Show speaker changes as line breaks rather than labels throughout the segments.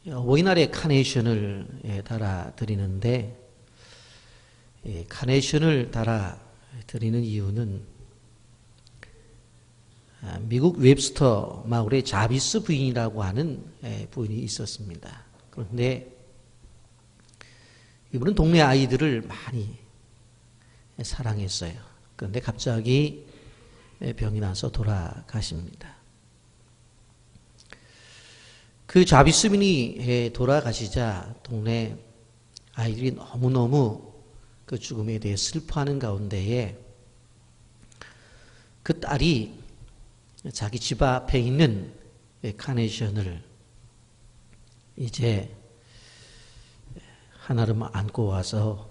어버이날에 카네이션을 달아 드리는데, 카네이션을 달아 드리는 이유는 미국 웹스터 마을에 자비스 부인이라고 하는 부인이 있었습니다. 그런데 이분은 동네 아이들을 많이 사랑했어요. 그런데 갑자기 병이 나서 돌아가십니다. 그 자비스 부인이 돌아가시자 동네 아이들이 너무너무 그 죽음에 대해 슬퍼하는 가운데에 그 딸이 자기 집 앞에 있는 카네이션을 이제 하나를 안고 와서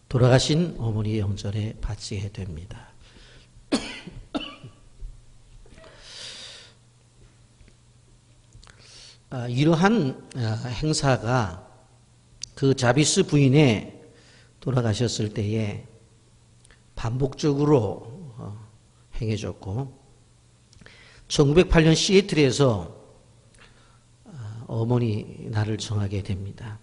돌아가신 어머니의 영전에 바치게 됩니다. 이러한 행사가 그 자비스 부인의 돌아가셨을 때에 반복적으로 행해졌고 1908년 시애틀에서 어머니 날을 정하게 됩니다.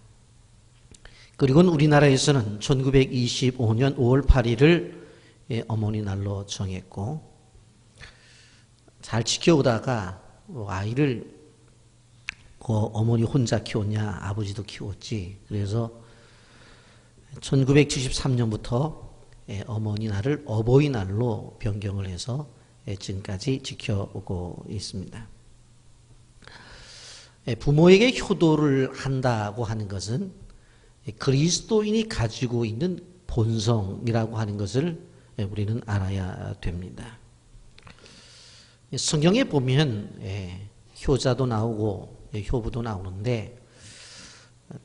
그리고는 우리나라에서는 1925년 5월 8일을 어머니 날로 정했고 잘 지켜오다가 아이를 어머니 혼자 키웠냐 아버지도 키웠지. 그래서 1973년부터 어머니 날을 어버이날로 변경을 해서 지금까지 지켜오고 있습니다. 부모에게 효도를 한다고 하는 것은 그리스도인이 가지고 있는 본성이라고 하는 것을 우리는 알아야 됩니다. 성경에 보면 효자도 나오고 효부도 나오는데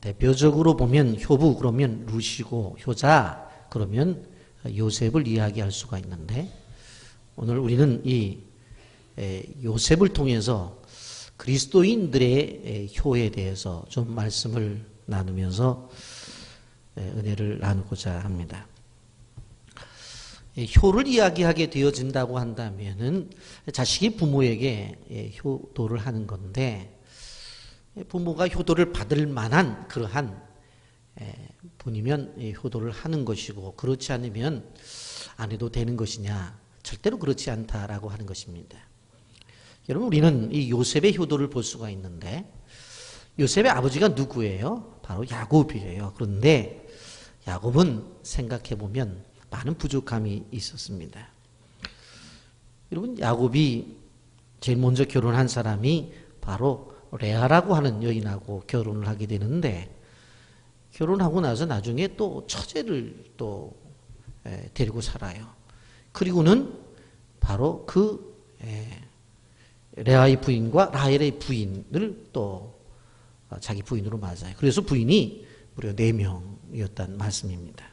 대표적으로 보면 효부 그러면 루시고 효자 그러면 요셉을 이야기할 수가 있는데 오늘 우리는 이 요셉을 통해서 그리스도인들의 효에 대해서 좀 말씀을 나누면서 은혜를 나누고자 합니다. 효를 이야기하게 되어진다고 한다면은 자식이 부모에게 효도를 하는 건데 부모가 효도를 받을 만한 그러한 분이면 효도를 하는 것이고 그렇지 않으면 안 해도 되는 것이냐 절대로 그렇지 않다라고 하는 것입니다. 여러분 우리는 이 요셉의 효도를 볼 수가 있는데 요셉의 아버지가 누구예요? 바로 야곱이에요. 그런데 야곱은 생각해보면 많은 부족함이 있었습니다. 여러분 야곱이 제일 먼저 결혼한 사람이 바로 레아라고 하는 여인하고 결혼을 하게 되는데 결혼하고 나서 나중에 또 처제를 또 데리고 살아요. 그리고는 바로 그 레아의 부인과 라헬의 부인을 또 자기 부인으로 맞아요. 그래서 부인이 무려 4명이었다는 말씀입니다.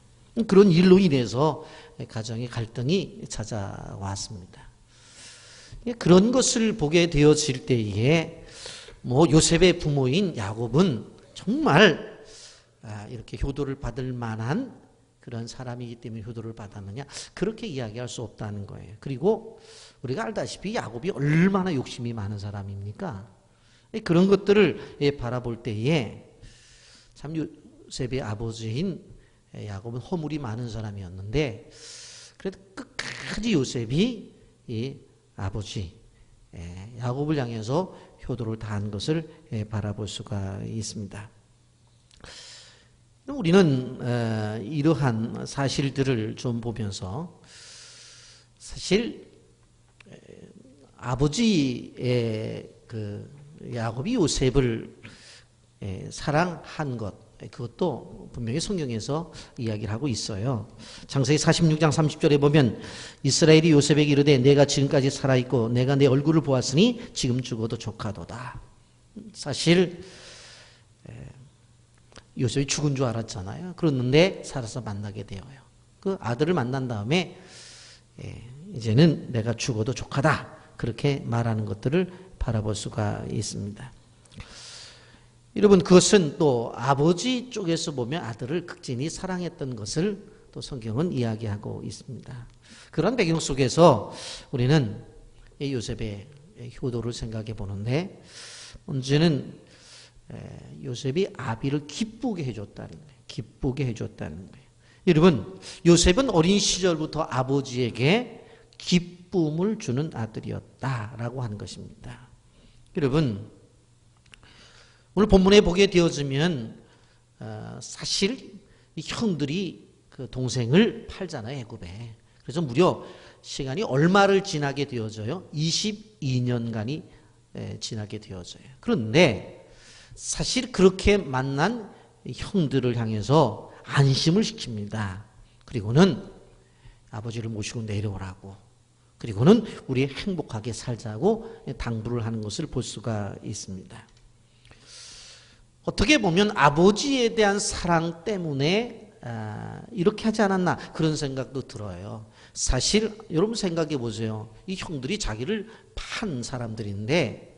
그런 일로 인해서 가정의 갈등이 찾아왔습니다. 그런 것을 보게 되어질 때에 요셉의 부모인 야곱은 정말 이렇게 효도를 받을 만한 그런 사람이기 때문에 효도를 받았느냐 그렇게 이야기할 수 없다는 거예요. 그리고 우리가 알다시피 야곱이 얼마나 욕심이 많은 사람입니까? 그런 것들을 바라볼 때에 참 요셉의 아버지인 야곱은 허물이 많은 사람이었는데 그래도 끝까지 요셉이 이 아버지 야곱을 향해서 효도를 다한 것을 바라볼 수가 있습니다. 우리는 이러한 사실들을 좀 보면서 사실 아버지의 그 야곱이 요셉을 사랑한 것 그것도 분명히 성경에서 이야기를 하고 있어요. 창세기 46장 30절에 보면 이스라엘이 요셉에게 이르되 내가 지금까지 살아있고 내가 내 얼굴을 보았으니 지금 죽어도 조카도다. 사실 요셉이 죽은 줄 알았잖아요. 그랬는데 살아서 만나게 되어요. 그 아들을 만난 다음에 이제는 내가 죽어도 조카다. 그렇게 말하는 것들을 바라볼 수가 있습니다. 여러분 그것은 또 아버지 쪽에서 보면 아들을 극진히 사랑했던 것을 또 성경은 이야기하고 있습니다. 그런 배경 속에서 우리는 요셉의 효도를 생각해 보는데 문제는 요셉이 아비를 기쁘게 해줬다는 거예요. 기쁘게 해줬다는 거예요. 여러분, 요셉은 어린 시절부터 아버지에게 기쁨을 주는 아들이었다라고 하는 것입니다. 여러분, 오늘 본문에 보게 되어지면 사실 이 형들이 그 동생을 팔잖아요, 애굽에. 그래서 무려 시간이 얼마를 지나게 되어져요? 22년간이 지나게 되어져요. 그런데 사실 그렇게 만난 형들을 향해서 안심을 시킵니다. 그리고는 아버지를 모시고 내려오라고. 그리고는 우리 행복하게 살자고 당부를 하는 것을 볼 수가 있습니다. 어떻게 보면 아버지에 대한 사랑 때문에 이렇게 하지 않았나 그런 생각도 들어요. 사실 여러분 생각해 보세요. 이 형들이 자기를 판 사람들인데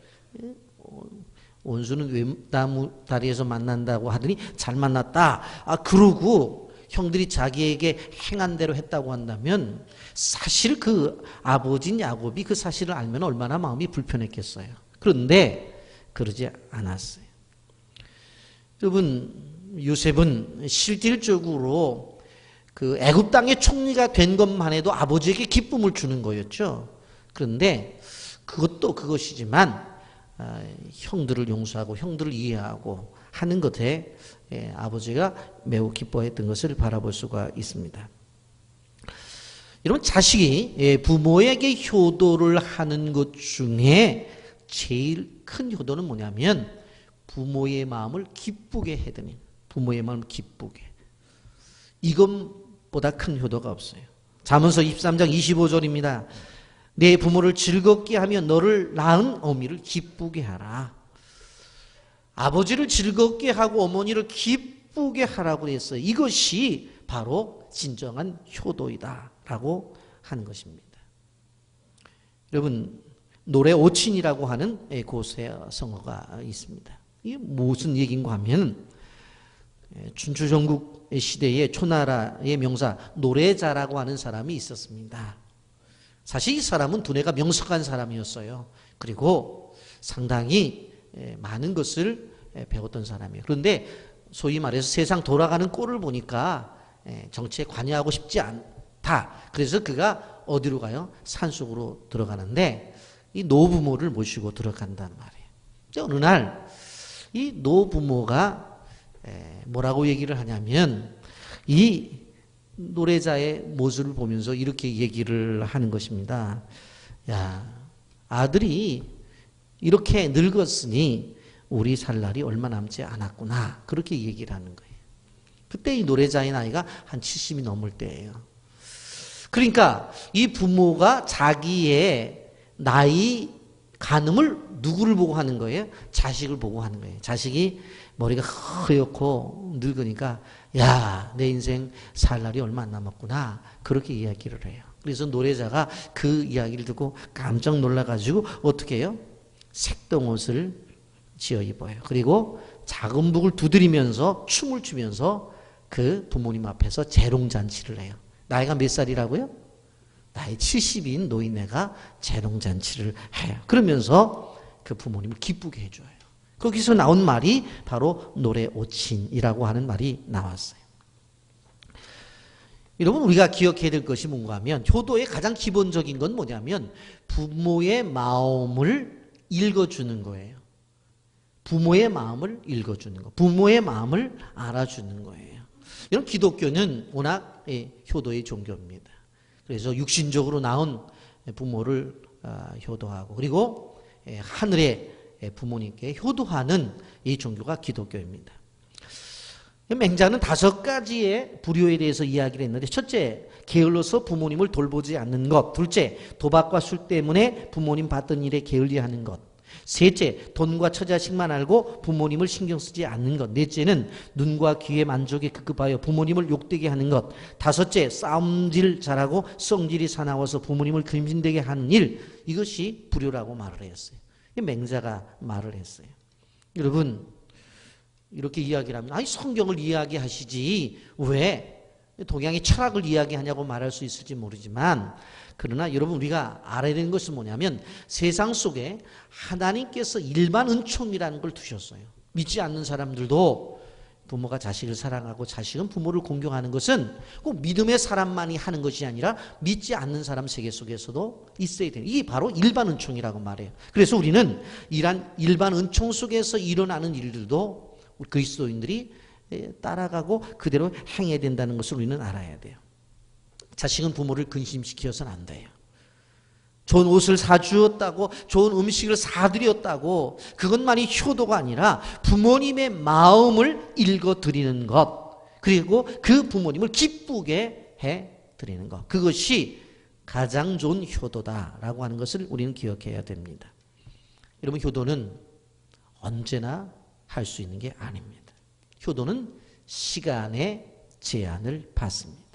원수는 외나무 다리에서 만난다고 하더니 잘 만났다. 그러고 형들이 자기에게 행한 대로 했다고 한다면 사실 그 아버지인 야곱이 그 사실을 알면 얼마나 마음이 불편했겠어요. 그런데 그러지 않았어요. 여러분, 요셉은 실질적으로 그 애굽 땅의 총리가 된 것만 해도 아버지에게 기쁨을 주는 거였죠. 그런데 그것도 그것이지만 형들을 용서하고 형들을 이해하고 하는 것에 아버지가 매우 기뻐했던 것을 바라볼 수가 있습니다. 여러분, 자식이 부모에게 효도를 하는 것 중에 제일 큰 효도는 뭐냐면 부모의 마음을 기쁘게 해드리는, 부모의 마음을 기쁘게. 이것보다 큰 효도가 없어요. 잠언서 23장 25절입니다. 내 부모를 즐겁게 하며 너를 낳은 어미를 기쁘게 하라. 아버지를 즐겁게 하고 어머니를 기쁘게 하라고 했어요. 이것이 바로 진정한 효도이다라고 하는 것입니다. 여러분, 노래 오친이라고 하는 고세성어가 있습니다. 이게 무슨 얘기인가 하면 춘추전국 시대에 초나라의 명사 노래자라고 하는 사람이 있었습니다. 사실 이 사람은 두뇌가 명석한 사람이었어요. 그리고 상당히 많은 것을 배웠던 사람이에요. 그런데 소위 말해서 세상 돌아가는 꼴을 보니까 정치에 관여하고 싶지 않다. 그래서 그가 어디로 가요? 산속으로 들어가는데 이 노부모를 모시고 들어간단 말이에요. 어느 날 이 노부모가 뭐라고 얘기를 하냐면 이 노래자의 모습을 보면서 이렇게 얘기를 하는 것입니다. 야, 아들이 이렇게 늙었으니 우리 살 날이 얼마 남지 않았구나. 그렇게 얘기를 하는 거예요. 그때 이 노래자의 나이가 한 70이 넘을 때예요. 그러니까 이 부모가 자기의 나이 간음을 누구를 보고 하는 거예요? 자식을 보고 하는 거예요. 자식이 머리가 허옇고 늙으니까 야, 내 인생 살 날이 얼마 안 남았구나. 그렇게 이야기를 해요. 그래서 노래자가 그 이야기를 듣고 깜짝 놀라가지고 어떻게 해요? 색동옷을 지어 입어요. 그리고 작은 북을 두드리면서 춤을 추면서 그 부모님 앞에서 재롱잔치를 해요. 나이가 몇 살이라고요? 나이 70인 노인네가 재롱잔치를 해요. 그러면서 그 부모님을 기쁘게 해줘요. 거기서 나온 말이 바로 노래 오친이라고 하는 말이 나왔어요. 여러분, 우리가 기억해야 될 것이 뭔가 하면 효도의 가장 기본적인 건 뭐냐면 부모의 마음을 읽어주는 거예요. 부모의 마음을 읽어주는 거. 부모의 마음을 알아주는 거예요. 이런 기독교는 워낙 효도의 종교입니다. 그래서 육신적으로 나온 부모를 효도하고 그리고 하늘의 부모님께 효도하는 이 종교가 기독교입니다. 맹자는 5가지의 불효에 대해서 이야기를 했는데 첫째, 게을러서 부모님을 돌보지 않는 것. 둘째, 도박과 술 때문에 부모님 받던 일에 게을리하는 것. 셋째, 돈과 처자식만 알고 부모님을 신경 쓰지 않는 것. 넷째는 눈과 귀의 만족에 급급하여 부모님을 욕되게 하는 것. 다섯째, 싸움질 잘하고 성질이 사나워서 부모님을 금신되게 하는 일. 이것이 불효라고 말을 했어요. 맹자가 말을 했어요. 여러분, 이렇게 이야기를 하면 아니 성경을 이야기하시지 왜 동양의 철학을 이야기하냐고 말할 수 있을지 모르지만 그러나 여러분 우리가 알아야 되는 것은 뭐냐면 세상 속에 하나님께서 일반 은총이라는 걸 두셨어요. 믿지 않는 사람들도 부모가 자식을 사랑하고 자식은 부모를 공경하는 것은 꼭 믿음의 사람만이 하는 것이 아니라 믿지 않는 사람 세계 속에서도 있어야 돼요. 이게 바로 일반 은총이라고 말해요. 그래서 우리는 이러한 일반 은총 속에서 일어나는 일들도 그리스도인들이 따라가고 그대로 행해야 된다는 것을 우리는 알아야 돼요. 자식은 부모를 근심시켜서는 안 돼요. 좋은 옷을 사주었다고, 좋은 음식을 사드렸다고, 그것만이 효도가 아니라 부모님의 마음을 읽어드리는 것, 그리고 그 부모님을 기쁘게 해드리는 것, 그것이 가장 좋은 효도다라고 하는 것을 우리는 기억해야 됩니다. 여러분, 효도는 언제나 할 수 있는 게 아닙니다. 효도는 시간의 제한을 받습니다.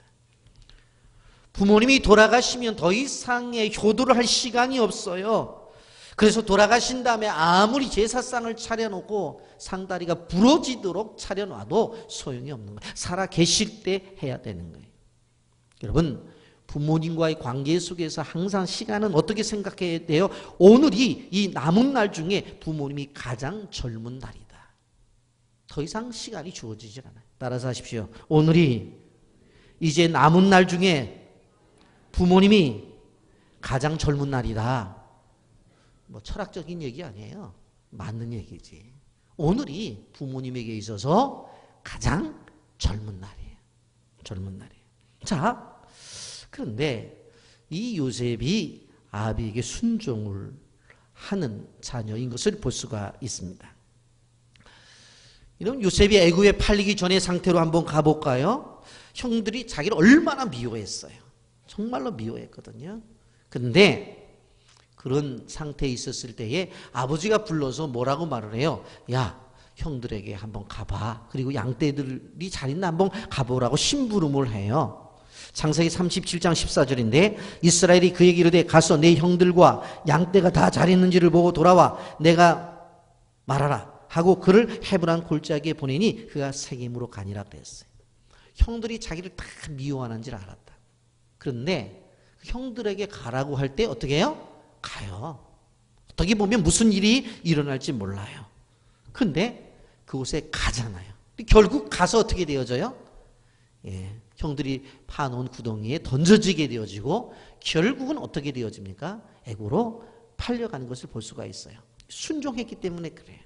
부모님이 돌아가시면 더 이상의 효도를 할 시간이 없어요. 그래서 돌아가신 다음에 아무리 제사상을 차려놓고 상다리가 부러지도록 차려놔도 소용이 없는 거예요. 살아 계실 때 해야 되는 거예요. 여러분, 부모님과의 관계 속에서 항상 시간은 어떻게 생각해야 돼요? 오늘이 이 남은 날 중에 부모님이 가장 젊은 날이다. 더 이상 시간이 주어지질 않아요. 따라서 하십시오. 오늘이 이제 남은 날 중에 부모님이 가장 젊은 날이다. 뭐 철학적인 얘기 아니에요. 맞는 얘기지. 오늘이 부모님에게 있어서 가장 젊은 날이에요. 젊은 날이에요. 자, 그런데 이 요셉이 아비에게 순종을 하는 자녀인 것을 볼 수가 있습니다. 이런 요셉이 애굽에 팔리기 전의 상태로 한번 가볼까요? 형들이 자기를 얼마나 미워했어요. 정말로 미워했거든요. 그런데 그런 상태에 있었을 때에 아버지가 불러서 뭐라고 말을 해요? 야, 형들에게 한번 가봐. 그리고 양떼들이 잘 있나 한번 가보라고 심부름을 해요. 창세기 37장 14절인데 이스라엘이 그에게 이르되 가서 내 형들과 양떼가 다 잘 있는지를 보고 돌아와 내가 말하라 하고 그를 헤브론 골짜기에 보내니 그가 세겜으로 가니라 그랬어요. 형들이 자기를 다 미워하는 줄 알았다. 그런데 형들에게 가라고 할 때 어떻게 해요? 가요. 어떻게 보면 무슨 일이 일어날지 몰라요. 그런데 그곳에 가잖아요. 결국 가서 어떻게 되어져요? 형들이 파놓은 구덩이에 던져지게 되어지고 결국은 어떻게 되어집니까? 애굽으로 팔려가는 것을 볼 수가 있어요. 순종했기 때문에 그래요.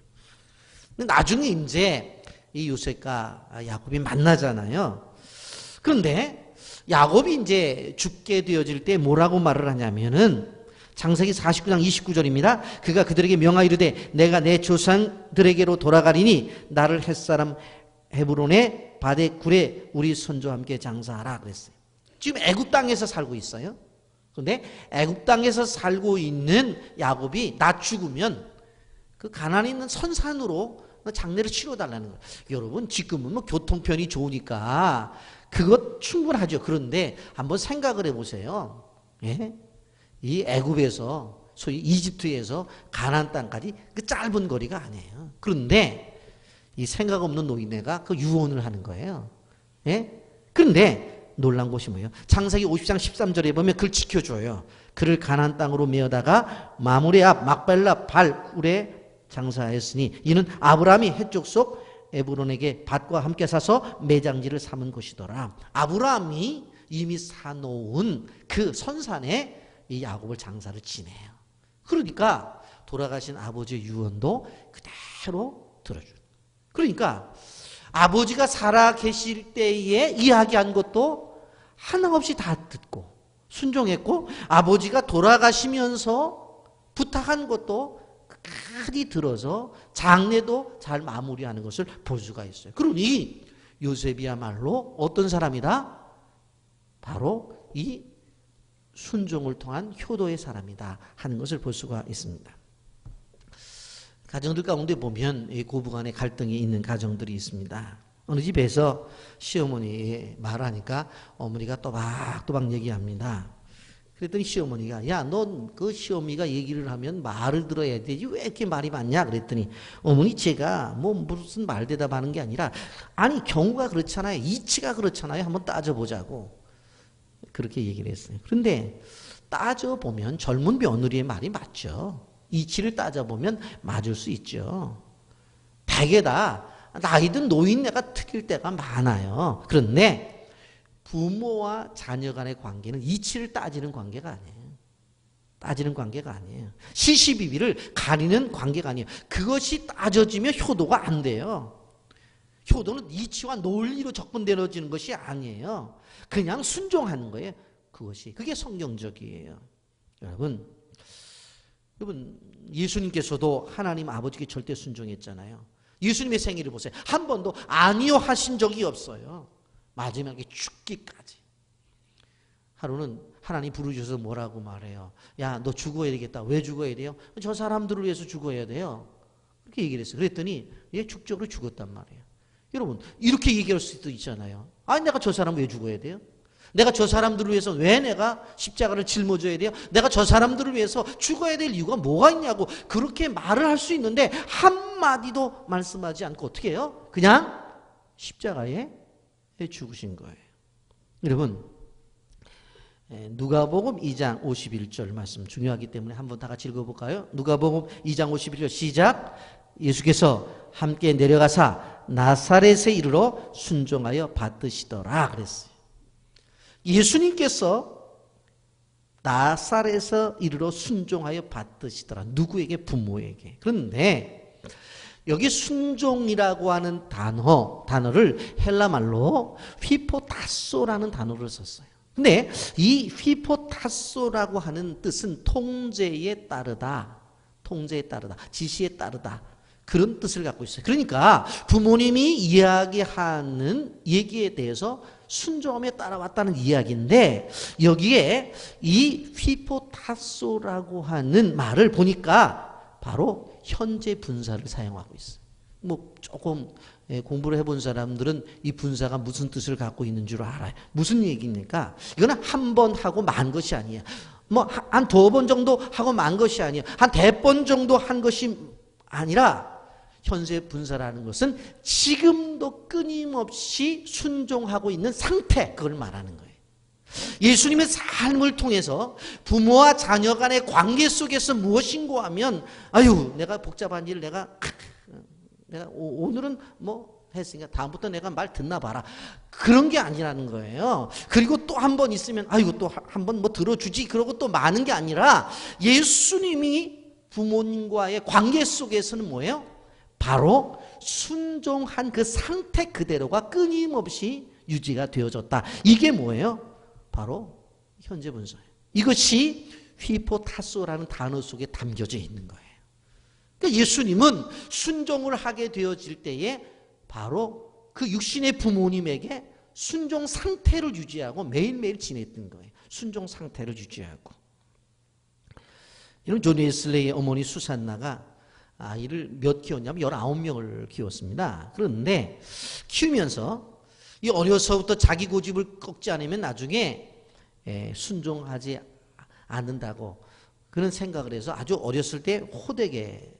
나중에 이제 이 요셉과 야곱이 만나잖아요. 그런데 야곱이 이제 죽게 되어질 때 뭐라고 말을 하냐면은 창세기 49장 29절입니다. 그가 그들에게 명하이르되 내가 내 조상들에게로 돌아가리니 나를 햇사람 헤브론의 바데굴에 우리 선조와 함께 장사하라 그랬어요. 지금 애굽 땅에서 살고 있어요. 그런데 애굽 땅에서 살고 있는 야곱이 나 죽으면 그 가나안에 있는 선산으로 장례를 치러달라는 거예요. 여러분, 지금은 뭐 교통편이 좋으니까 그것 충분하죠. 그런데 한번 생각을 해보세요. 예? 이 애굽에서 소위 이집트에서 가나안 땅까지 그 짧은 거리가 아니에요. 그런데 이 생각 없는 노인네가 그 유언을 하는 거예요. 예? 그런데 놀란 것이 뭐예요? 창세기 50장 13절에 보면 그를 지켜줘요. 그를 가나안 땅으로 메어다가 마므레 앞 막벨라 발굴에 장사하였으니 이는 아브라함이 해쪽 속 에브론에게 밭과 함께 사서 매장지를 삼은 것이더라. 아브라함이 이미 사놓은 그 선산에 이 야곱을 장사를 지내요. 그러니까 돌아가신 아버지의 유언도 그대로 들어줘요. 그러니까 아버지가 살아 계실 때에 이야기한 것도 하나없이 다 듣고 순종했고 아버지가 돌아가시면서 부탁한 것도 끝까지 들어서 장례도 잘 마무리하는 것을 볼 수가 있어요. 그러니 요셉이야말로 어떤 사람이다? 바로 이 순종을 통한 효도의 사람이다 하는 것을 볼 수가 있습니다. 가정들 가운데 보면 고부간의 갈등이 있는 가정들이 있습니다. 어느 집에서 시어머니 말하니까 어머니가 또박또박 얘기합니다. 그랬더니 시어머니가 야, 넌 그 시어머니가 얘기를 하면 말을 들어야 되지 왜 이렇게 말이 많냐 그랬더니 어머니 제가 뭐 무슨 말 대답하는 게 아니라 아니 경우가 그렇잖아요. 이치가 그렇잖아요. 한번 따져보자고 그렇게 얘기를 했어요. 그런데 따져보면 젊은 며느리의 말이 맞죠. 이치를 따져보면 맞을 수 있죠. 대개다 나이든 노인네가 틀릴 때가 많아요. 그런데 부모와 자녀 간의 관계는 이치를 따지는 관계가 아니에요. 따지는 관계가 아니에요. 시시비비를 가리는 관계가 아니에요. 그것이 따져지면 효도가 안 돼요. 효도는 이치와 논리로 접근되어지는 것이 아니에요. 그냥 순종하는 거예요. 그게 성경적이에요. 여러분 예수님께서도 하나님 아버지께 절대 순종했잖아요. 예수님의 생일을 보세요. 한 번도 아니요 하신 적이 없어요. 마지막에 죽기까지. 하루는 하나님 부르셔서 뭐라고 말해요? 야, 너 죽어야 되겠다. 왜 죽어야 돼요? 저 사람들을 위해서 죽어야 돼요. 그렇게 얘기를 했어요. 그랬더니 얘 축적으로 죽었단 말이에요. 여러분 이렇게 얘기할 수도 있잖아요. 아니 내가 저 사람 왜 죽어야 돼요? 내가 저 사람들을 위해서 왜 내가 십자가를 짊어져야 돼요? 내가 저 사람들을 위해서 죽어야 될 이유가 뭐가 있냐고 그렇게 말을 할 수 있는데 한마디도 말씀하지 않고 어떻게 해요? 그냥 십자가에 죽으신 거예요. 여러분 누가복음 2장 51절 말씀 중요하기 때문에 한번 다 같이 읽어볼까요? 누가복음 2장 51절 시작. 예수께서 함께 내려가사 나사렛에 이르러 순종하여 받으시더라 그랬어요. 예수님께서 나사렛에 이르러 순종하여 받으시더라. 누구에게? 부모에게. 그런데 여기 순종이라고 하는 단어를 헬라말로 휘포타소라는 단어를 썼어요. 근데 이 휘포타소라고 하는 뜻은 통제에 따르다, 지시에 따르다 그런 뜻을 갖고 있어요. 그러니까 부모님이 이야기하는 얘기에 대해서 순종하며 따라왔다는 이야기인데 여기에 이 휘포타소라고 하는 말을 보니까 바로 현재 분사를 사용하고 있어요. 뭐 조금 공부를 해본 사람들은 이 분사가 무슨 뜻을 갖고 있는 줄 알아요. 무슨 얘기입니까? 이거는 한 번 하고 만 것이 아니에요. 뭐 한 2번 정도 하고 만 것이 아니에요. 한 100번 정도 한 것이 아니라 현재 분사라는 것은 지금도 끊임없이 순종하고 있는 상태, 그걸 말하는 거예요. 예수님의 삶을 통해서 부모와 자녀 간의 관계 속에서 무엇인가 하면 아유 내가 복잡한 일을 내가 오늘은 뭐 했으니까 다음부터 내가 말 듣나 봐라. 그런 게 아니라는 거예요. 그리고 또 한 번 있으면 아이고 또 한 번 뭐 들어주지 그러고 또 많은 게 아니라 예수님이 부모님과의 관계 속에서는 뭐예요? 바로 순종한 그 상태 그대로가 끊임없이 유지가 되어졌다. 이게 뭐예요? 바로 현재 분사예요. 이것이 휘포타소라는 단어 속에 담겨져 있는 거예요. 그러니까 예수님은 순종을 하게 되어질 때에 바로 그 육신의 부모님에게 순종 상태를 유지하고 매일매일 지냈던 거예요. 순종 상태를 유지하고. 여러분 존 웨슬레이의 어머니 수산나가 아이를 몇 키웠냐면 19명을 키웠습니다. 그런데 키우면서 이 어려서부터 자기 고집을 꺾지 않으면 나중에 순종하지 않는다고 그런 생각을 해서 아주 어렸을 때 호되게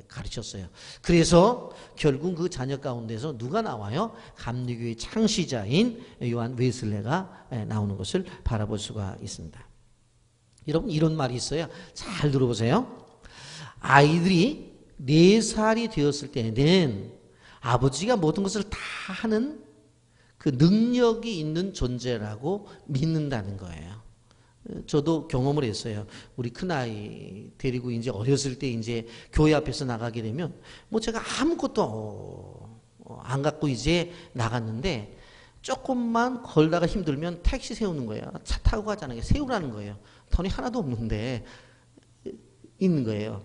가르쳤어요. 그래서 결국 그 자녀 가운데서 누가 나와요? 감리교의 창시자인 요한 웨슬레가 나오는 것을 바라볼 수가 있습니다. 여러분 이런 말이 있어요. 잘 들어보세요. 아이들이 4살이 되었을 때는 아버지가 모든 것을 다 하는 그 능력이 있는 존재라고 믿는다는 거예요. 저도 경험을 했어요. 우리 큰아이 데리고 이제 어렸을 때 이제 교회 앞에서 나가게 되면 뭐 제가 아무것도 안 갖고 이제 나갔는데 조금만 걸다가 힘들면 택시 세우는 거예요. 차 타고 가잖아요. 세우라는 거예요. 돈이 하나도 없는데 있는 거예요.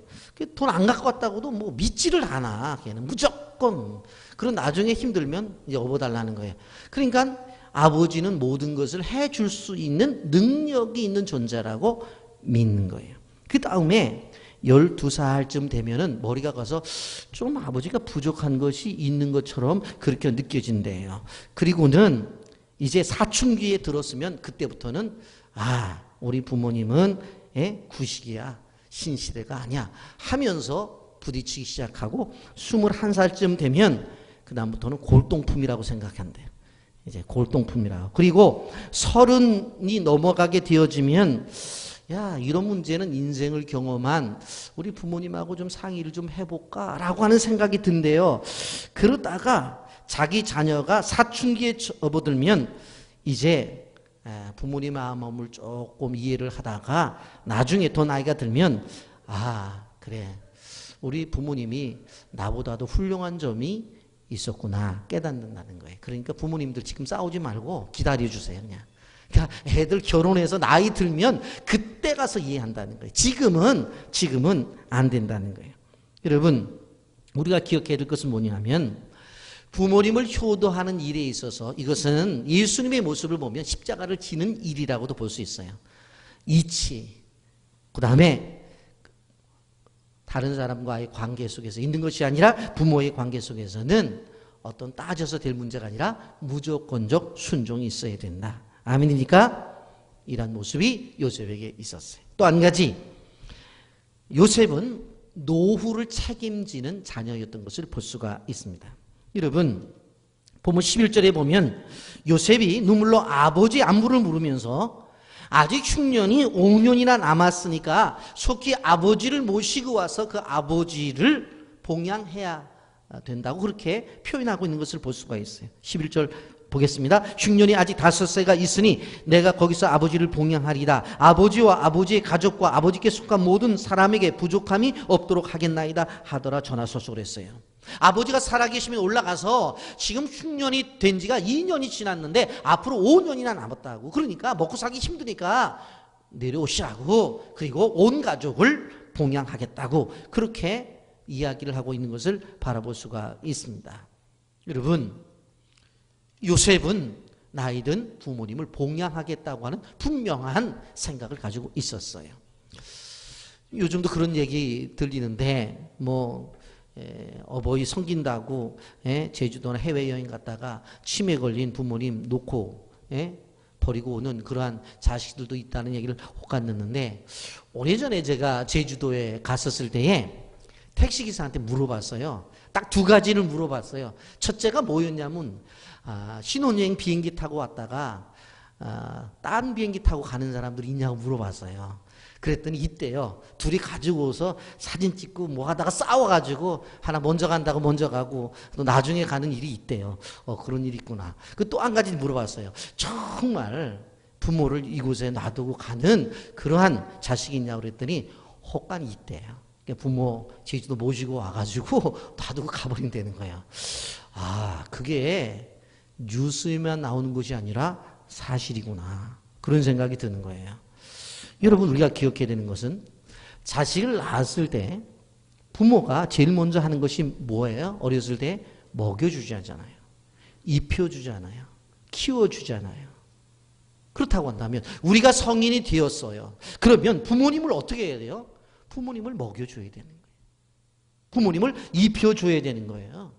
돈 안 갖고 왔다고도 뭐 믿지를 않아. 걔는 무조건. 그런 나중에 힘들면 이제 업어달라는 거예요. 그러니까 아버지는 모든 것을 해줄 수 있는 능력이 있는 존재라고 믿는 거예요. 그 다음에 12살쯤 되면은 머리가 가서 좀 아버지가 부족한 것이 있는 것처럼 그렇게 느껴진대요. 그리고는 이제 사춘기에 들었으면 그때부터는 우리 부모님은 구식이야. 신시대가 아니야 하면서 부딪히기 시작하고 21살쯤 되면 그 다음부터는 골동품이라고 생각한대요. 이제 골동품이라고. 그리고 30이 넘어가게 되어지면 야, 이런 문제는 인생을 경험한 우리 부모님하고 좀 상의를 좀 해볼까라고 하는 생각이 든대요. 그러다가 자기 자녀가 사춘기에 접어들면 이제 부모님의 마음을 조금 이해를 하다가 나중에 더 나이가 들면 아, 그래. 우리 부모님이 나보다도 훌륭한 점이 있었구나 깨닫는다는 거예요. 그러니까 부모님들 지금 싸우지 말고 기다려주세요. 그냥. 그러니까 애들 결혼해서 나이 들면 그때 가서 이해한다는 거예요. 지금은 안 된다는 거예요. 여러분, 우리가 기억해야 될 것은 뭐냐면 부모님을 효도하는 일에 있어서 이것은 예수님의 모습을 보면 십자가를 지는 일이라고도 볼 수 있어요. 이치, 그 다음에 다른 사람과의 관계 속에서 있는 것이 아니라 부모의 관계 속에서는 어떤 따져서 될 문제가 아니라 무조건적 순종이 있어야 된다. 아멘이니까 이런 모습이 요셉에게 있었어요. 또 한 가지, 요셉은 노후를 책임지는 자녀였던 것을 볼 수가 있습니다. 여러분, 보면 11절에 보면 요셉이 눈물로 아버지 안부를 물으면서 아직 흉년이 5년이나 남았으니까 속히 아버지를 모시고 와서 그 아버지를 봉양해야 된다고 그렇게 표현하고 있는 것을 볼 수가 있어요. 11절 보겠습니다. 흉년이 아직 5세가 있으니 내가 거기서 아버지를 봉양하리다. 아버지와 아버지의 가족과 아버지께 속한 모든 사람에게 부족함이 없도록 하겠나이다 하더라 전하소서 그랬어요. 아버지가 살아계시면 올라가서 지금 흉년이 된 지가 2년이 지났는데 앞으로 5년이나 남았다고. 그러니까 먹고 살기 힘드니까 내려오시라고. 그리고 온 가족을 봉양하겠다고 그렇게 이야기를 하고 있는 것을 바라볼 수가 있습니다. 여러분, 요셉은 나이든 부모님을 봉양하겠다고 하는 분명한 생각을 가지고 있었어요. 요즘도 그런 얘기 들리는데 어버이 섬긴다고 제주도나 해외여행 갔다가 치매 걸린 부모님 놓고 버리고 오는 그러한 자식들도 있다는 얘기를 혹간 듣는데, 오래전에 제가 제주도에 갔었을 때에 택시기사한테 물어봤어요. 딱 2가지를 물어봤어요. 첫째가 뭐였냐면 신혼여행 비행기 타고 왔다가 딴 비행기 타고 가는 사람들이 있냐고 물어봤어요. 그랬더니 있대요. 둘이 가지고 오서 사진 찍고 뭐 하다가 싸워가지고 하나 먼저 간다고 먼저 가고 또 나중에 가는 일이 있대요. 그런 일이 있구나. 그 또 한 가지 물어봤어요. 정말 부모를 이곳에 놔두고 가는 그러한 자식이 있냐고 그랬더니 혹간이 있대요. 부모 제주도 모시고 와가지고 놔두고 가버린다는 거예요. 아, 그게 뉴스에만 나오는 것이 아니라 사실이구나. 그런 생각이 드는 거예요. 여러분, 우리가 기억해야 되는 것은 자식을 낳았을 때 부모가 제일 먼저 하는 것이 뭐예요? 어렸을 때 먹여주지 않잖아요. 입혀주지 않아요. 키워주잖아요. 그렇다고 한다면 우리가 성인이 되었어요. 그러면 부모님을 어떻게 해야 돼요? 부모님을 먹여줘야 되는 거예요. 부모님을 입혀줘야 되는 거예요.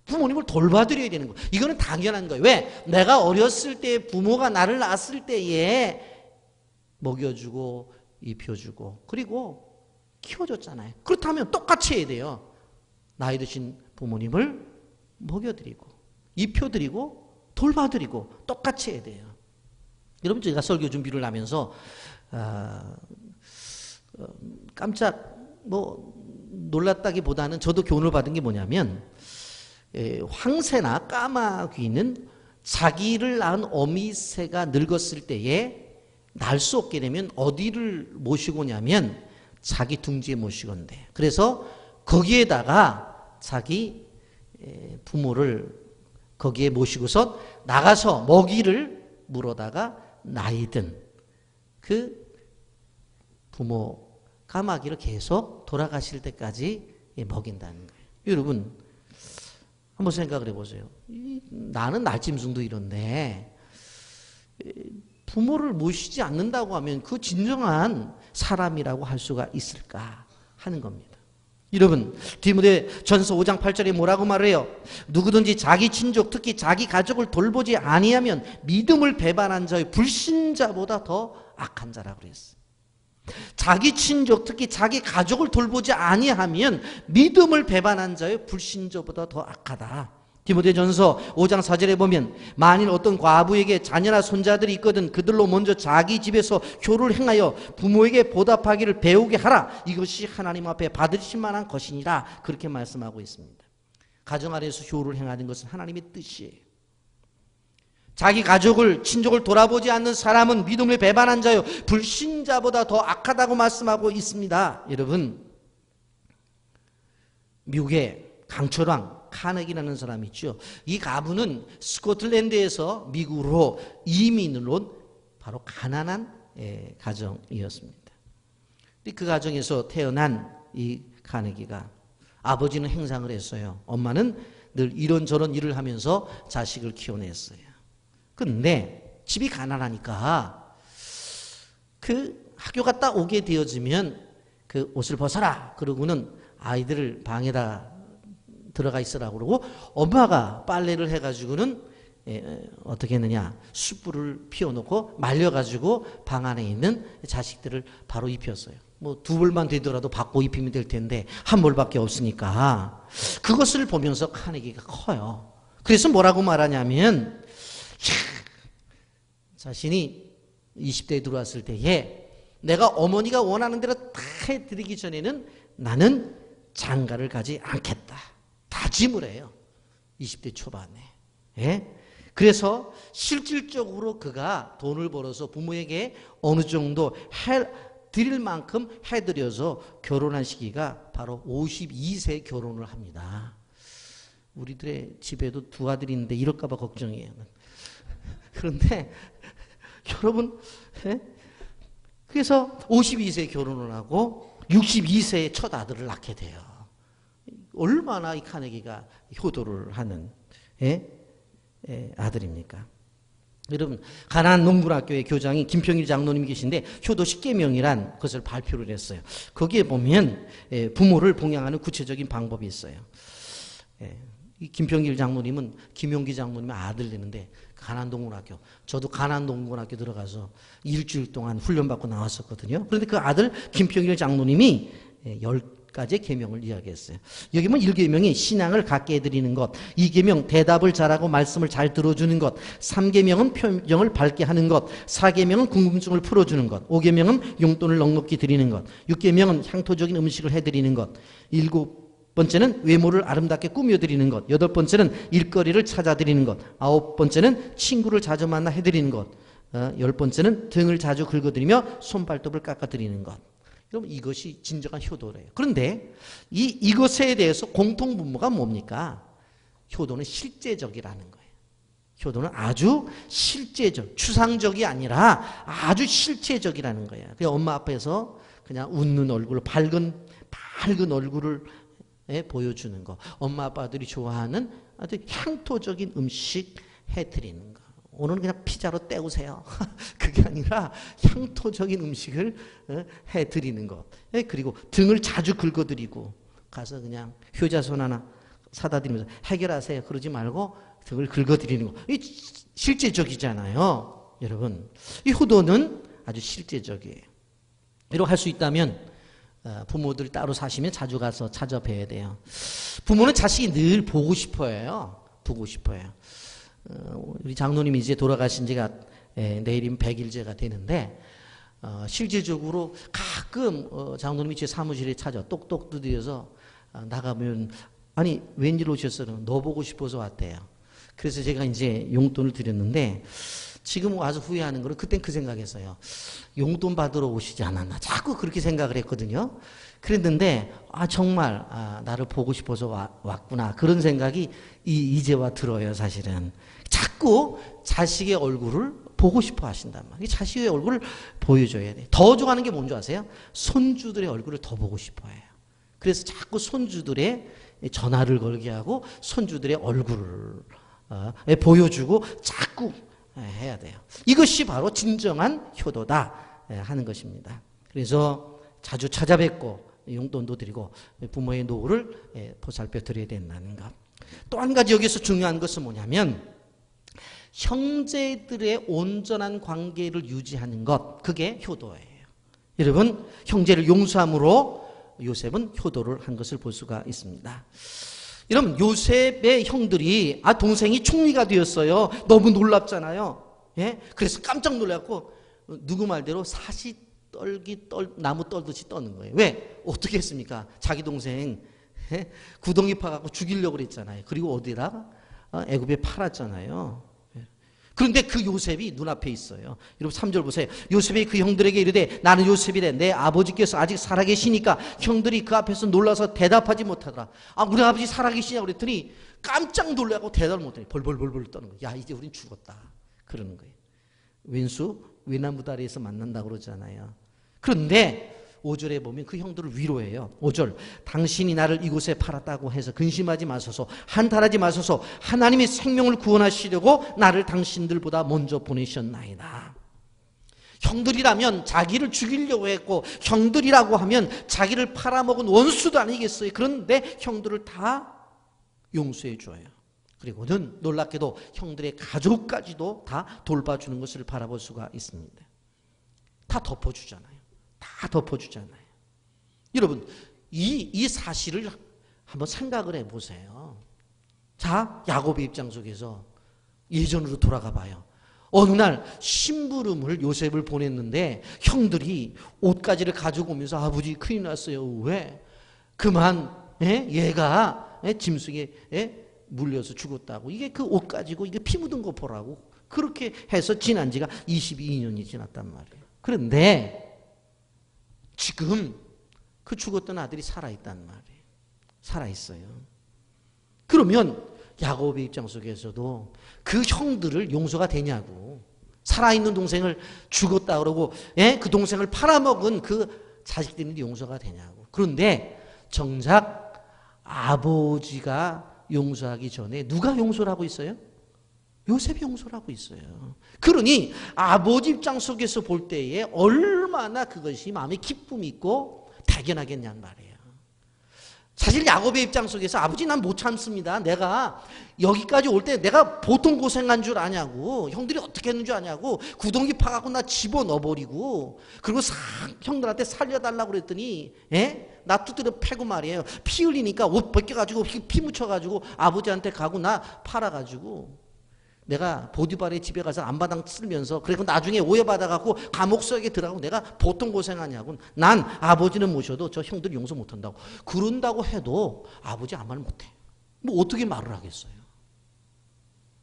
부모님을 돌봐드려야 되는 거예요. 이거는 당연한 거예요. 왜? 내가 어렸을 때 부모가 나를 낳았을 때에 먹여주고 입혀주고 그리고 키워줬잖아요. 그렇다면 똑같이 해야 돼요. 나이 드신 부모님을 먹여드리고 입혀드리고 돌봐드리고 똑같이 해야 돼요. 여러분, 제가 설교 준비를 하면서 깜짝 놀랐다기보다는 저도 교훈을 받은 게 뭐냐면, 황새나 까마귀는 자기를 낳은 어미새가 늙었을 때에 날 수 없게 되면 어디를 모시고 오냐면 자기 둥지에 모시고 온대. 그래서 거기에다가 자기 부모를 거기에 모시고서 나가서 먹이를 물어다가 나이든 그 부모 까마귀를 계속 돌아가실 때까지 먹인다는 거예요. 여러분, 한번 생각을 해보세요. 나는 날짐승도 이런데 부모를 모시지 않는다고 하면 그 진정한 사람이라고 할 수가 있을까 하는 겁니다. 여러분, 디모데전서 5장 8절에 뭐라고 말해요? 누구든지 자기 친족, 특히 자기 가족을 돌보지 아니하면 믿음을 배반한 자의 불신자보다 더 악한 자라고 그랬어요. 자기 친족, 특히 자기 가족을 돌보지 아니하면 믿음을 배반한 자의 불신자보다 더 악하다. 디모데전서 5장 4절에 보면 만일 어떤 과부에게 자녀나 손자들이 있거든 그들로 먼저 자기 집에서 효를 행하여 부모에게 보답하기를 배우게 하라. 이것이 하나님 앞에 받으실 만한 것이니라. 그렇게 말씀하고 있습니다. 가정 안에서 효를 행하는 것은 하나님의 뜻이에요. 자기 가족을, 친족을 돌아보지 않는 사람은 믿음을 배반한 자요 불신자보다 더 악하다고 말씀하고 있습니다. 여러분, 미국의 강철왕 카네기라는 사람이 있죠. 이 가부는 스코틀랜드에서 미국으로 이민을 온 바로 가난한 가정이었습니다. 그 가정에서 태어난 이 카네기가 아버지는 행상을 했어요. 엄마는 늘 이런저런 일을 하면서 자식을 키워냈어요. 그런데 집이 가난하니까 그 학교 갔다 오게 되어지면 그 옷을 벗어라 그러고는 아이들을 방에다 들어가 있으라고 그러고 엄마가 빨래를 해가지고는 어떻게 했느냐 숯불을 피워놓고 말려가지고 방 안에 있는 자식들을 바로 입혔어요. 뭐 두 벌만 되더라도 받고 입히면 될 텐데 한 벌밖에 없으니까 그것을 보면서 카네기가 커요. 그래서 뭐라고 말하냐면 자신이 20대에 들어왔을 때에 내가 어머니가 원하는 대로 다 해드리기 전에는 나는 장가를 가지 않겠다. 다짐을 해요. 20대 초반에. 예? 그래서 실질적으로 그가 돈을 벌어서 부모에게 어느 정도 드릴 만큼 해드려서 결혼한 시기가 바로 52세 결혼을 합니다. 우리들의 집에도 두 아들이 있는데 이럴까 봐 걱정이에요. 그런데 여러분, 예? 그래서 52세에 결혼을 하고 62세에 첫 아들을 낳게 돼요. 얼마나 이 카네기가 효도를 하는 아들입니까? 여러분, 가나안 농군학교의 교장이 김평일 장로님이 계신데 효도 10계명이란 것을 발표를 했어요. 거기에 보면 부모를 봉양하는 구체적인 방법이 있어요. 이 김평일 장로님은 김용기 장로님의 아들 되는데 가난동군학교, 저도 가난동군학교 들어가서 일주일 동안 훈련받고 나왔었거든요. 그런데 그 아들 김평일 장로님이 10가지의 계명을 이야기했어요. 여기 보면 1계명이 신앙을 갖게 해드리는 것, 2계명 대답을 잘하고 말씀을 잘 들어주는 것, 3계명은 표정을 밝게 하는 것, 4계명은 궁금증을 풀어주는 것, 5계명은 용돈을 넉넉히 드리는 것, 6계명은 향토적인 음식을 해드리는 것, 7번째는 외모를 아름답게 꾸며드리는 것, 8번째는 일거리를 찾아드리는 것, 9번째는 친구를 자주 만나 해드리는 것, 10번째는 등을 자주 긁어드리며 손발톱을 깎아드리는 것. 여러분, 이것이 진정한 효도래요. 그런데 이것에 대해서 공통분모가 뭡니까? 효도는 실제적이라는 거예요. 효도는 아주 실제적, 추상적이 아니라 아주 실체적이라는 거예요. 그냥 엄마 앞에서 그냥 웃는 얼굴, 밝은 얼굴을 보여주는 거. 엄마 아빠들이 좋아하는 아주 향토적인 음식 해드리는 거. 오늘은 그냥 피자로 때우세요. 그게 아니라 향토적인 음식을 해드리는 것. 그리고 등을 자주 긁어드리고 가서 그냥 효자손 하나 사다 드리면서 해결하세요. 그러지 말고 등을 긁어드리는 것. 이 실제적이잖아요. 여러분, 이 효도는 아주 실제적이에요. 이렇게 할 수 있다면 부모들 따로 사시면 자주 가서 찾아뵈야 돼요. 부모는 자식이 늘 보고 싶어요. 보고 싶어요. 우리 장로님이 이제 돌아가신 지가 내일이면 100일째가 되는데 실질적으로 가끔 장로님이 제 사무실에 찾아 똑똑 두드려서 나가면 아니 웬일 오셨어요? 너 보고 싶어서 왔대요. 그래서 제가 이제 용돈을 드렸는데 지금 와서 후회하는 거는 그땐 그 생각했어요. 용돈 받으러 오시지 않았나. 자꾸 그렇게 생각을 했거든요. 그랬는데 정말 나를 보고 싶어서 왔구나. 그런 생각이 이제와 들어요. 사실은. 자꾸 자식의 얼굴을 보고 싶어 하신단 말이에요. 자식의 얼굴을 보여줘야 돼요. 더 좋아하는 게 뭔지 아세요? 손주들의 얼굴을 더 보고 싶어 해요. 그래서 자꾸 손주들의 전화를 걸게 하고 손주들의 얼굴을 보여주고 자꾸 해야 돼요. 이것이 바로 진정한 효도다 하는 것입니다. 그래서 자주 찾아뵙고 용돈도 드리고 부모의 노후를 보살펴 드려야 된다는 것. 또 한 가지 여기서 중요한 것은 뭐냐면 형제들의 온전한 관계를 유지하는 것, 그게 효도예요. 여러분, 형제를 용서함으로 요셉은 효도를 한 것을 볼 수가 있습니다. 여러분, 요셉의 형들이 동생이 총리가 되었어요. 너무 놀랍잖아요. 예? 그래서 깜짝 놀랐고 누구 말대로 나무 떨듯이 떠는 거예요. 왜? 어떻게 했습니까? 자기 동생 구덩이 파갖고 죽이려고 그랬잖아요. 그리고 어디다가 애굽에 팔았잖아요. 그런데 그 요셉이 눈앞에 있어요. 여러분 3절 보세요. 요셉이 그 형들에게 이르되 나는 요셉이래. 내 아버지께서 아직 살아계시니까. 형들이 그 앞에서 놀라서 대답하지 못하더라. 우리 아버지 살아계시냐고 그랬더니 깜짝 놀라고 대답을 못하니 벌벌벌벌 떠는 거예요. 야, 이제 우린 죽었다. 그러는 거예요. 왼수 외나무 다리에서 만난다고 그러잖아요. 그런데 5절에 보면 그 형들을 위로해요. 5절, 당신이 나를 이곳에 팔았다고 해서 근심하지 마소서, 한탄하지 마소서. 하나님이 생명을 구원하시려고 나를 당신들보다 먼저 보내셨나이다. 형들이라면 자기를 죽이려고 했고, 형들이라고 하면 자기를 팔아먹은 원수도 아니겠어요. 그런데 형들을 다 용서해 줘요. 그리고는 놀랍게도 형들의 가족까지도 다 돌봐주는 것을 바라볼 수가 있습니다. 다 덮어주잖아요. 다 덮어주잖아요. 여러분, 이 사실을 한번 생각을 해보세요. 자, 야곱의 입장 속에서 예전으로 돌아가 봐요. 어느 날 심부름을 요셉을 보냈는데 형들이 옷가지를 가지고 오면서 아버지 큰일 났어요. 왜? 그만 얘가 짐승에 물려서 죽었다고. 이게 그 옷 가지고 이게 피 묻은 거 보라고. 그렇게 해서 지난 지가 22년이 지났단 말이에요. 그런데 지금 그 죽었던 아들이 살아있단 말이에요. 살아있어요. 그러면 야곱의 입장 속에서도 그 형들을 용서가 되냐고. 살아있는 동생을 죽었다 그러고 그 동생을 팔아먹은 그 자식들이 용서가 되냐고. 그런데 정작 아버지가 용서하기 전에 누가 용서를 하고 있어요? 요셉이 용서를 하고 있어요. 그러니 아버지 입장 속에서 볼 때에 얼마나 그것이 마음에 기쁨이 있고 대견하겠냐는 말이에요. 사실 야곱의 입장 속에서 아버지 난 못 참습니다. 내가 여기까지 올 때 내가 보통 고생한 줄 아냐고. 형들이 어떻게 했는 줄 아냐고. 구덩이 파갖고 나 집어넣어버리고 그리고 형들한테 살려달라고 그랬더니 나 두드려 패고 말이에요. 피 흘리니까 옷 벗겨가지고 피 묻혀가지고 아버지한테 가고 나 팔아가지고 내가 보디발의 집에 가서 안바당 쓸면서 그리고 나중에 오해받아갖고 감옥석에 들어가고 내가 보통 고생하냐고. 난 아버지는 모셔도 저 형들 용서 못한다고. 그런다고 해도 아버지 아무 말 못해. 뭐 어떻게 말을 하겠어요.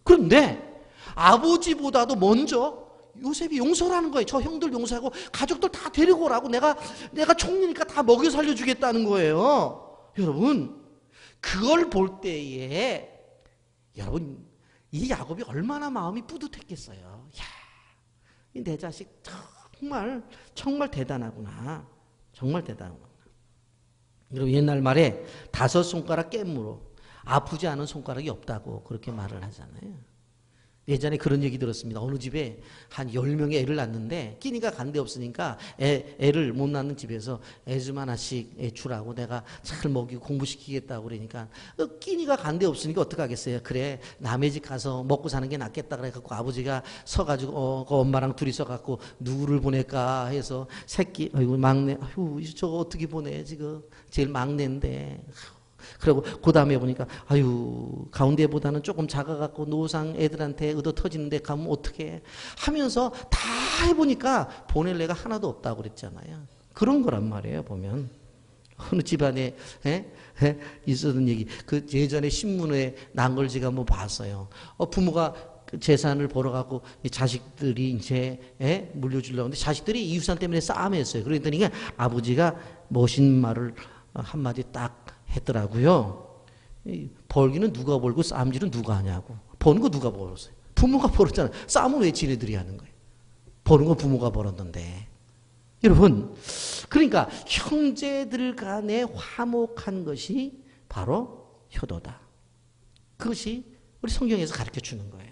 그런데 아버지보다도 먼저 요셉이 용서를 하는 거예요. 저 형들 용서하고 가족들 다 데리고 오라고. 내가 총리니까 다 먹여 살려주겠다는 거예요. 여러분, 그걸 볼 때에 여러분 이 야곱이 얼마나 마음이 뿌듯했겠어요. 야, 내 자식 정말 대단하구나. 정말 대단하구나. 여러분 옛날 말에 5손가락 깨물어 아프지 않은 손가락이 없다고 그렇게 말을 하잖아요. 예전에 그런 얘기 들었습니다. 어느 집에 한 10명의 애를 낳는데 끼니가 간데 없으니까 애를 못 낳는 집에서 애 좀 하나씩 애 주라고 내가 잘 먹이고 공부시키겠다고 그러니까 끼니가 간데 없으니까 어떡하겠어요. 그래 남의 집 가서 먹고 사는 게 낫겠다 그래갖고 아버지가 서가지고 그 엄마랑 둘이 서갖고 누구를 보낼까 해서 새끼 아이고 막내 아유 저거 어떻게 보내 지금 제일 막내인데 그리고 그 다음에 보니까 아유 가운데보다는 조금 작아갖고 노상 애들한테 의도 터지는데 가면 어떡해 하면서 다 해보니까 보낼 애가 하나도 없다고 그랬잖아요. 그런 거란 말이에요. 보면 어느 집안에 있었던 얘기. 그 예전에 신문에 난 걸 제가 뭐 봤어요. 부모가 재산을 벌어갖고 자식들이 이제 물려주려고 하는데 자식들이 이 유산 때문에 싸움했어요. 그랬더니 아버지가 멋있는 말을 한마디 딱 했더라고요. 벌기는 누가 벌고 싸움질은 누가 하냐고. 버는 거 누가 벌었어요? 부모가 벌었잖아요. 싸움은 왜 지네들이 하는 거예요? 버는 거 부모가 벌었는데. 여러분, 그러니까 형제들 간에 화목한 것이 바로 효도다. 그것이 우리 성경에서 가르쳐 주는 거예요.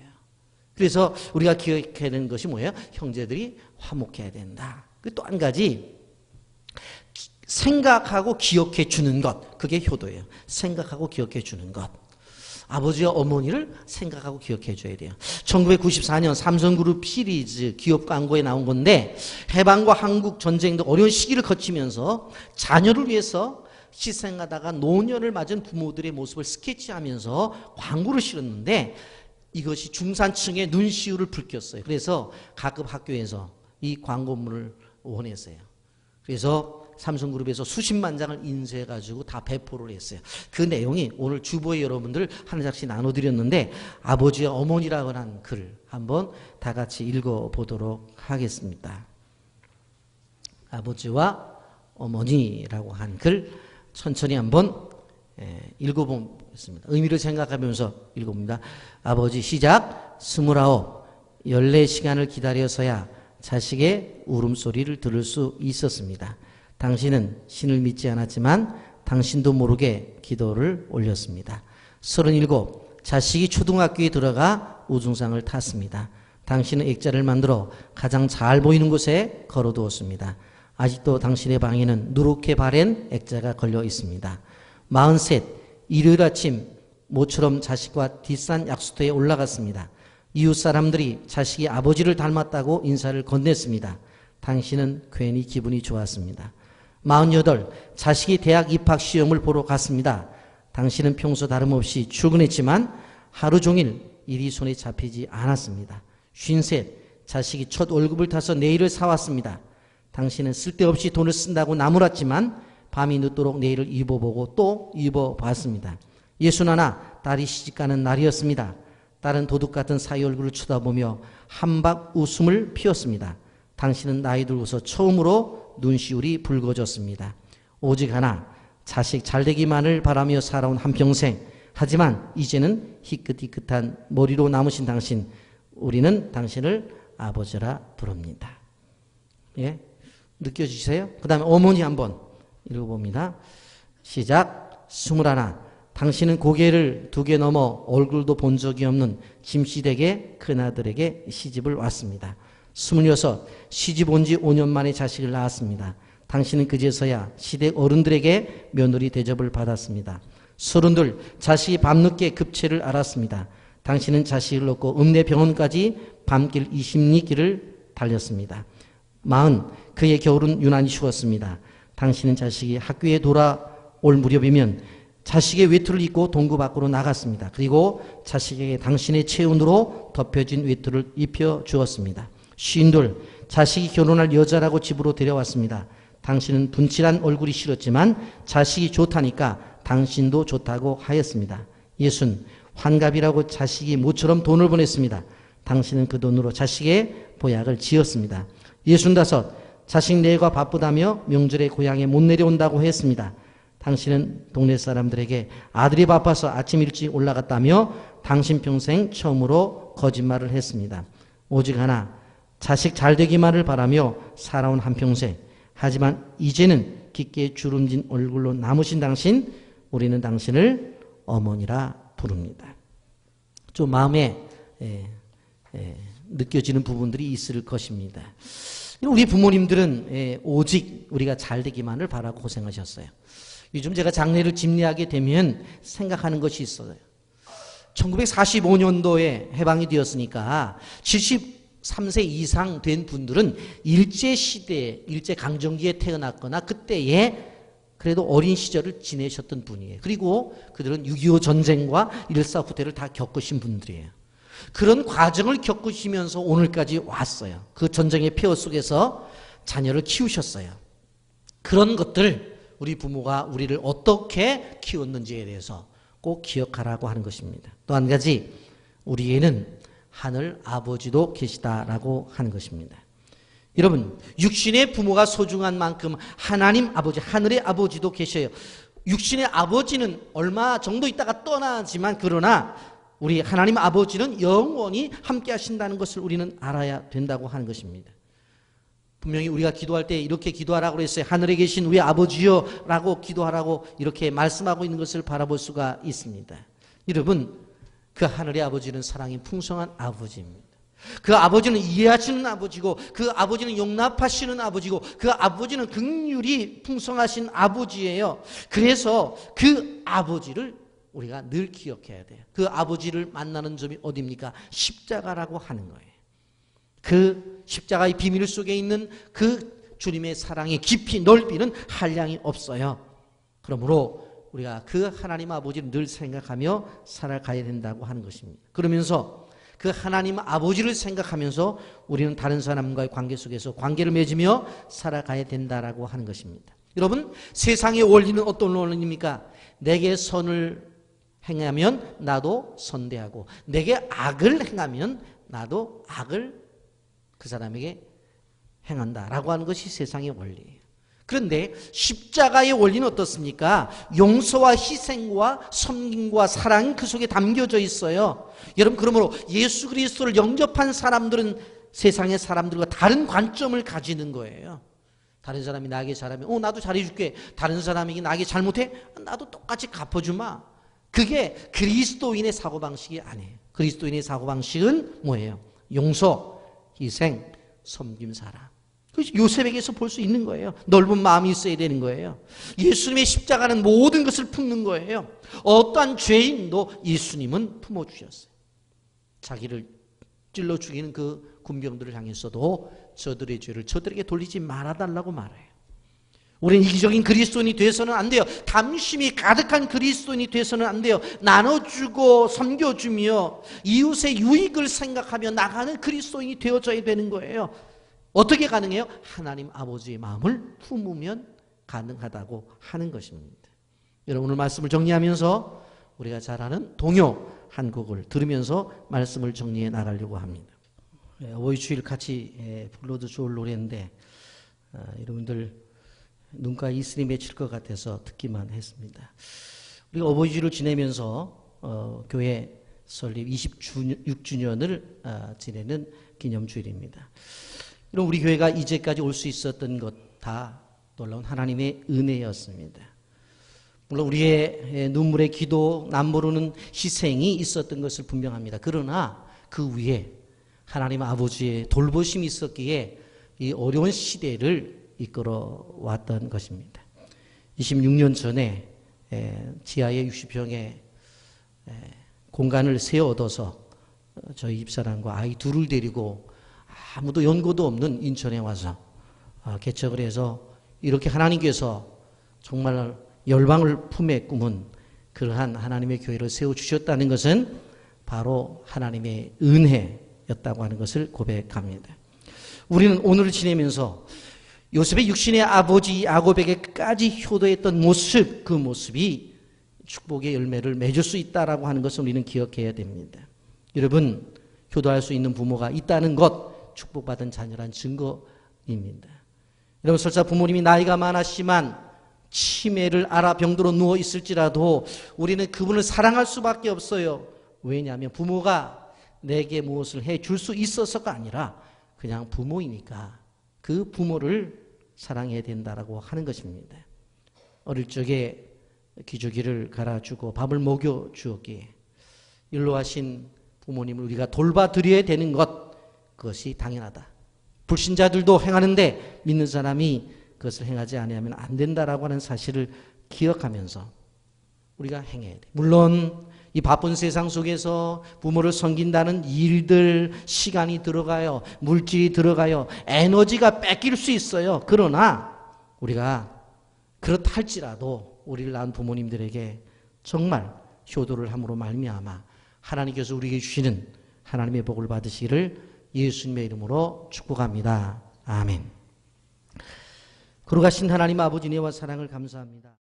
그래서 우리가 기억해야 되는 것이 뭐예요? 형제들이 화목해야 된다. 또 한 가지 생각하고 기억해 주는 것. 그게 효도예요. 생각하고 기억해 주는 것. 아버지와 어머니를 생각하고 기억해 줘야 돼요. 1994년 삼성그룹 시리즈 기업 광고에 나온 건데 해방과 한국 전쟁 등 어려운 시기를 거치면서 자녀를 위해서 희생하다가 노년을 맞은 부모들의 모습을 스케치하면서 광고를 실었는데 이것이 중산층의 눈시울을 불켰어요. 그래서 각급 학교에서 이 광고물을 원했어요. 그래서 삼성그룹에서 수십만 장을 인쇄해가지고 다 배포를 했어요. 그 내용이 오늘 주보에 여러분들 한 장씩 나눠드렸는데 아버지와 어머니라고 하는 글을 한번 다 같이 읽어보도록 하겠습니다. 아버지와 어머니라고 한 글 천천히 한번 읽어보겠습니다. 의미를 생각하면서 읽어봅니다. 아버지 시작. 29, 14시간을 기다려서야 자식의 울음소리를 들을 수 있었습니다. 당신은 신을 믿지 않았지만 당신도 모르게 기도를 올렸습니다. 37, 자식이 초등학교에 들어가 우중상을 탔습니다. 당신은 액자를 만들어 가장 잘 보이는 곳에 걸어두었습니다. 아직도 당신의 방에는 누렇게 바랜 액자가 걸려 있습니다. 43, 일요일 아침 모처럼 자식과 뒷산 약수터에 올라갔습니다. 이웃 사람들이 자식이 아버지를 닮았다고 인사를 건넸습니다. 당신은 괜히 기분이 좋았습니다. 48, 자식이 대학 입학 시험을 보러 갔습니다. 당신은 평소 다름없이 출근했지만 하루 종일 일이 손에 잡히지 않았습니다. 53, 자식이 첫 월급을 타서 네일을 사왔습니다. 당신은 쓸데없이 돈을 쓴다고 나무랐지만 밤이 늦도록 네일을 입어보고 또 입어봤습니다. 61, 딸이 시집가는 날이었습니다. 딸은 도둑 같은 사위 얼굴을 쳐다보며 한박 웃음을 피웠습니다. 당신은 나이 들고서 처음으로 눈시울이 붉어졌습니다. 오직 하나, 자식 잘되기만을 바라며 살아온 한평생. 하지만 이제는 희끗희끗한 머리로 남으신 당신, 우리는 당신을 아버지라 부릅니다. 예? 느껴지세요? 그 다음에 어머니 한번 읽어봅니다. 시작. 21, 당신은 고개를 2개 넘어 얼굴도 본 적이 없는 김씨댁의 큰아들에게 시집을 왔습니다. 26, 시집 온 지 5년 만에 자식을 낳았습니다. 당신은 그제서야 시댁 어른들에게 며느리 대접을 받았습니다. 32, 자식이 밤늦게 급체를 앓았습니다. 당신은 자식을 놓고 읍내병원까지 밤길 20리 길을 달렸습니다. 40, 그의 겨울은 유난히 추웠습니다. 당신은 자식이 학교에 돌아올 무렵이면 자식의 외투를 입고 동구 밖으로 나갔습니다. 그리고 자식에게 당신의 체온으로 덮여진 외투를 입혀주었습니다. 52, 자식이 결혼할 여자라고 집으로 데려왔습니다. 당신은 분칠한 얼굴이 싫었지만 자식이 좋다니까 당신도 좋다고 하였습니다. 60, 환갑이라고 자식이 모처럼 돈을 보냈습니다. 당신은 그 돈으로 자식의 보약을 지었습니다. 65, 자식 내가 바쁘다며 명절에 고향에 못 내려온다고 했습니다. 당신은 동네 사람들에게 아들이 바빠서 아침 일찍 올라갔다며 당신 평생 처음으로 거짓말을 했습니다. 오직 하나, 자식 잘되기만을 바라며 살아온 한평생. 하지만 이제는 깊게 주름진 얼굴로 남으신 당신, 우리는 당신을 어머니라 부릅니다. 좀 마음에 느껴지는 부분들이 있을 것입니다. 우리 부모님들은 오직 우리가 잘되기만을 바라고 고생하셨어요. 요즘 제가 장례를 집례하게 되면 생각하는 것이 있어요. 1945년도에 해방이 되었으니까 73세 이상 된 분들은 일제시대에, 일제강점기에 태어났거나 그때에 그래도 어린 시절을 지내셨던 분이에요. 그리고 그들은 6.25 전쟁과 1.4 후퇴를 다 겪으신 분들이에요. 그런 과정을 겪으시면서 오늘까지 왔어요. 그 전쟁의 폐허 속에서 자녀를 키우셨어요. 그런 것들 우리 부모가 우리를 어떻게 키웠는지에 대해서 꼭 기억하라고 하는 것입니다. 또 한 가지, 우리에는 하늘 아버지도 계시다라고 하는 것입니다. 여러분, 육신의 부모가 소중한 만큼 하나님 아버지, 하늘의 아버지도 계셔요. 육신의 아버지는 얼마 정도 있다가 떠나지만 그러나 우리 하나님 아버지는 영원히 함께 하신다는 것을 우리는 알아야 된다고 하는 것입니다. 분명히 우리가 기도할 때 이렇게 기도하라고 그랬어요. 하늘에 계신 우리 아버지여 라고 기도하라고 이렇게 말씀하고 있는 것을 바라볼 수가 있습니다. 여러분, 그 하늘의 아버지는 사랑이 풍성한 아버지입니다. 그 아버지는 이해하시는 아버지고, 그 아버지는 용납하시는 아버지고, 그 아버지는 긍휼이 풍성하신 아버지예요. 그래서 그 아버지를 우리가 늘 기억해야 돼요. 그 아버지를 만나는 점이 어디입니까? 십자가라고 하는 거예요. 그 십자가의 비밀 속에 있는 그 주님의 사랑의 깊이 넓이는 한량이 없어요. 그러므로 우리가 그 하나님 아버지를 늘 생각하며 살아가야 된다고 하는 것입니다. 그러면서 그 하나님 아버지를 생각하면서 우리는 다른 사람과의 관계 속에서 관계를 맺으며 살아가야 된다라고 하는 것입니다. 여러분, 세상의 원리는 어떤 원리입니까? 내게 선을 행하면 나도 선대하고, 내게 악을 행하면 나도 악을 그 사람에게 행한다라고 하는 것이 세상의 원리예요. 그런데 십자가의 원리는 어떻습니까? 용서와 희생과 섬김과 사랑이 그 속에 담겨져 있어요. 여러분, 그러므로 예수 그리스도를 영접한 사람들은 세상의 사람들과 다른 관점을 가지는 거예요. 다른 사람이 나에게 잘하면 나도 잘해줄게. 다른 사람에게 나에게 잘못해? 나도 똑같이 갚아주마. 그게 그리스도인의 사고방식이 아니에요. 그리스도인의 사고방식은 뭐예요? 용서, 희생, 섬김, 사랑. 요셉에게서 볼 수 있는 거예요. 넓은 마음이 있어야 되는 거예요. 예수님의 십자가는 모든 것을 품는 거예요. 어떠한 죄인도 예수님은 품어주셨어요. 자기를 찔러 죽이는 그 군병들을 향해서도 저들의 죄를 저들에게 돌리지 말아달라고 말해요. 우리는 이기적인 그리스도인이 돼서는 안 돼요. 담심이 가득한 그리스도인이 돼서는 안 돼요. 나눠주고 섬겨주며 이웃의 유익을 생각하며 나가는 그리스도인이 되어져야 되는 거예요. 어떻게 가능해요? 하나님 아버지의 마음을 품으면 가능하다고 하는 것입니다. 여러분, 오늘 말씀을 정리하면서 우리가 잘 아는 동요 한 곡을 들으면서 말씀을 정리해 나가려고 합니다. 어버이 주일 같이 불러도 좋을 노래인데 여러분들 눈가에 이슬이 맺힐 것 같아서 듣기만 했습니다. 우리가 어버이 주일을 지내면서 교회 설립 26주년을 지내는 기념주일입니다. 이런 우리 교회가 이제까지 올 수 있었던 것 다 놀라운 하나님의 은혜였습니다. 물론 우리의 눈물의 기도, 남모르는 희생이 있었던 것을 분명합니다. 그러나 그 위에 하나님 아버지의 돌보심이 있었기에 이 어려운 시대를 이끌어 왔던 것입니다. 26년 전에 지하에 60평의 공간을 세어 얻어서 저희 집사람과 아이 둘을 데리고 아무도 연고도 없는 인천에 와서 개척을 해서 이렇게 하나님께서 정말 열방을 품에 꿈은 그러한 하나님의 교회를 세워주셨다는 것은 바로 하나님의 은혜였다고 하는 것을 고백합니다. 우리는 오늘을 지내면서 요셉의 육신의 아버지 야곱에게까지 효도했던 모습, 그 모습이 축복의 열매를 맺을 수 있다라고 하는 것을 우리는 기억해야 됩니다. 여러분, 효도할 수 있는 부모가 있다는 것, 축복받은 자녀란 증거입니다. 여러분, 설사 부모님이 나이가 많았지만 치매를 앓아 병들어 누워 있을지라도 우리는 그분을 사랑할 수밖에 없어요. 왜냐하면 부모가 내게 무엇을 해줄 수 있어서가 아니라 그냥 부모이니까 그 부모를 사랑해야 된다라고 하는 것입니다. 어릴 적에 기저귀를 갈아주고 밥을 먹여주었기에 연로하신 부모님을 우리가 돌봐드려야 되는 것, 그것이 당연하다. 불신자들도 행하는데 믿는 사람이 그것을 행하지 않으면 안 된다라고 하는 사실을 기억하면서 우리가 행해야 돼. 물론 이 바쁜 세상 속에서 부모를 섬긴다는 일들, 시간이 들어가요. 물질이 들어가요. 에너지가 뺏길 수 있어요. 그러나 우리가 그렇다 할지라도 우리를 낳은 부모님들에게 정말 효도를 함으로 말미암아 하나님께서 우리에게 주시는 하나님의 복을 받으시기를 예수님의 이름으로 축복합니다. 아멘. 거룩하신 하나님 아버지, 은혜와 사랑을 감사합니다.